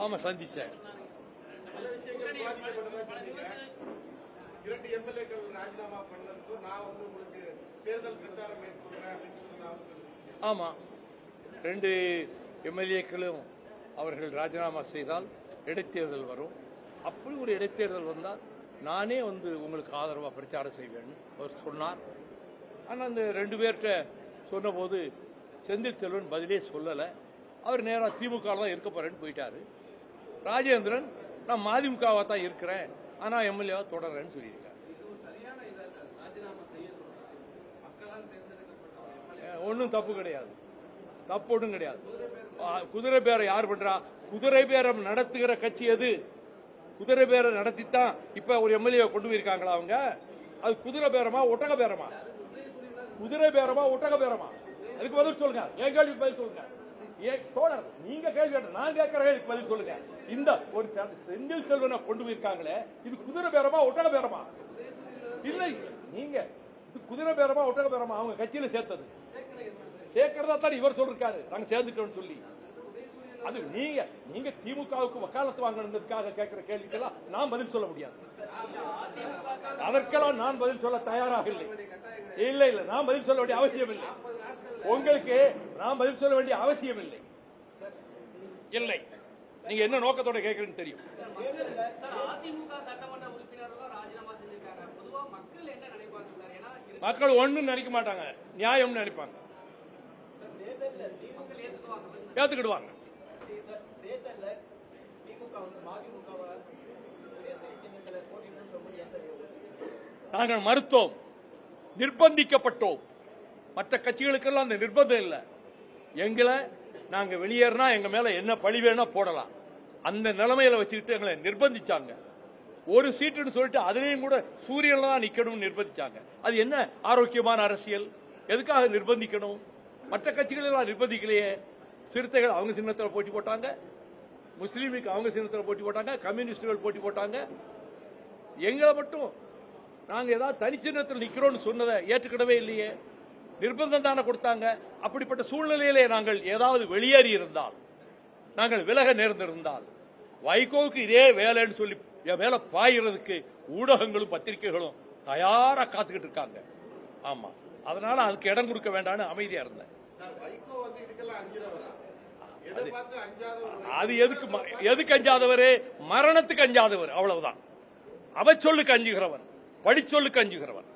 ஆமா சந்திச்சேன். இரண்டு எம்எல்ஏக்கள் ராஜினாமா பண்ணது நான் உங்களுக்கு தேர்தல் பிரச்சாரம் மேற்கொள்றேன் அப்படின்னு சொன்னாங்க. ஆமா, 2 எம்எல்ஏக்களும் அவர்கள் ராஜினாமா செய்தால் இடைத்தேர்தல் வரும். அப்படி ஒரு இடைத்தேர்தல் வந்தால் நானே உங்களுக்கு ஆதரவாக பிரச்சாரம் செய்வேன் அவர் சொன்னார். ஆனால் அந்த 2 பேர்கிட்ட சொன்னபோது செந்தில் செல்வன் பதிலே சொல்லலை. அவர் நேராக திமுக தான் இருக்க போறேன்னு போயிட்டாரு. ராஜேந்திரன் நான் மதிமுகவா தான் இருக்கிறேன், ஆனா எம்எல்ஏவா தொடர்றேன்னு சொல்லியிருக்காரு. ஒன்றும் தப்பு கிடையாது, தப்பு ஒன்றும் கிடையாது. குதிரை பேரம் யார் பண்றா? குதிரை பேரம் நடத்துகிற கட்சி எது? குதிரை பேரம் நடத்தித்தான் இப்ப ஒரு எம்எல்ஏ கொண்டு போயிருக்காங்களா அவங்க? அது குதிரை பேரமா ஒட்டக பேரமா? குதிரை பேரமா ஒட்டக பேரமா? அதுக்கு பதில் சொல்லுங்க. என் கேள்விக்கு பதில் சொல்லுங்க. தோழர், நீங்க கேள்வி கேட்ட நான் கேட்கிற கேள்விக்கு பதில் சொல்லுங்க. இந்த ஒரு செந்தில் செல்வனை கொண்டு போயிருக்காங்களே, இது குதிரை பேரமா ஒட்டக பேரமா? இல்லை, நீங்க இது குதிரை பேரமா ஒட்டக பேரமா? அவங்க கட்சியில சேர்த்தது சேர்க்கிறதா தான் இவர் சொல்றாரு நாங்க சேர்ந்துட்டோம்னு சொல்லி. அது நீங்க திமுகவுக்கு வக்காலத்து வாங்கினதுக்காக கேட்கிற கேள்விக்கெல்லாம் நான் பதில் சொல்ல முடியாது. அதற்கெல்லாம் நான் பதில் சொல்ல தயாராக இல்லை. இல்ல இல்ல, நான் பதில் சொல்ல வேண்டிய அவசியம் இல்லை. உங்களுக்கு நான் பதில் சொல்ல வேண்டிய அவசியம் இல்லை. இல்லை, நீங்க என்ன நோக்கத்தோட கேட்கறீங்கன்னு தெரியும். மக்கள் ஒண்ணும் நினைக்க மாட்டாங்க, நியாயம் நினைப்பாங்க, ஏத்துக்கிடுவாங்க. நாங்கள் மறுத்தோம், நிர்பந்திக்கப்பட்டோம். மற்ற கட்சிகளுக்கெல்லாம் அந்த நிர்பந்தம் இல்லை. எங்களை நாங்க வெளியேறினா எங்க மேல என்ன பழி வேணா போடலாம், அந்த நிலைமையில வச்சுக்கிட்டு எங்களை நிர்பந்திச்சாங்க. ஒரு சீட்டுன்னு சொல்லிட்டு அதுலயும் கூட சூரியன்ல தான் நிக்கணும்னு நிர்பந்திச்சாங்க. அது என்ன ஆரோக்கியமான அரசியல்? எதுக்காக நிர்பந்திக்கணும்? மற்ற கட்சிகள் எல்லாம் நிர்பந்திக்கலையே. சிறுத்தைகள் அவங்க சின்னத்தில் போட்டி போட்டாங்க, முஸ்லீமுக்கு அவங்க சின்னத்தில் போட்டி போட்டாங்க, கம்யூனிஸ்டுகள் போட்டி போட்டாங்க. எங்களை மட்டும் நாங்க ஏதாவது தனி சின்னத்தில் நிக்கிறோம்னு சொன்னதை ஏற்றுக்கிடவே இல்லையே. நிர்பந்தம் தானே கொடுத்தாங்க. அப்படிப்பட்ட சூழ்நிலையிலே நாங்கள் ஏதாவது வெளியேறி இருந்தால், நாங்கள் விலக நேர்ந்திருந்தால், வைகோவுக்கு இதே வேலைன்னு சொல்லி என் மேல பாய்கிறதுக்கு ஊடகங்களும் பத்திரிகைகளும் தயாரா காத்துக்கிட்டு இருக்காங்க. ஆமா, அதனால அதுக்கு இடம் கொடுக்க வேண்டாம்னு அமைதியா இருந்தேன். அது எதுக்கு அஞ்சாதவர்? மரணத்துக்கு அஞ்சாதவர், அவ்வளவுதான். அவச்சொல்லுக்கு அஞ்சுகிறவன், படிச்சொல்லுக்கு அஞ்சுகிறவன்.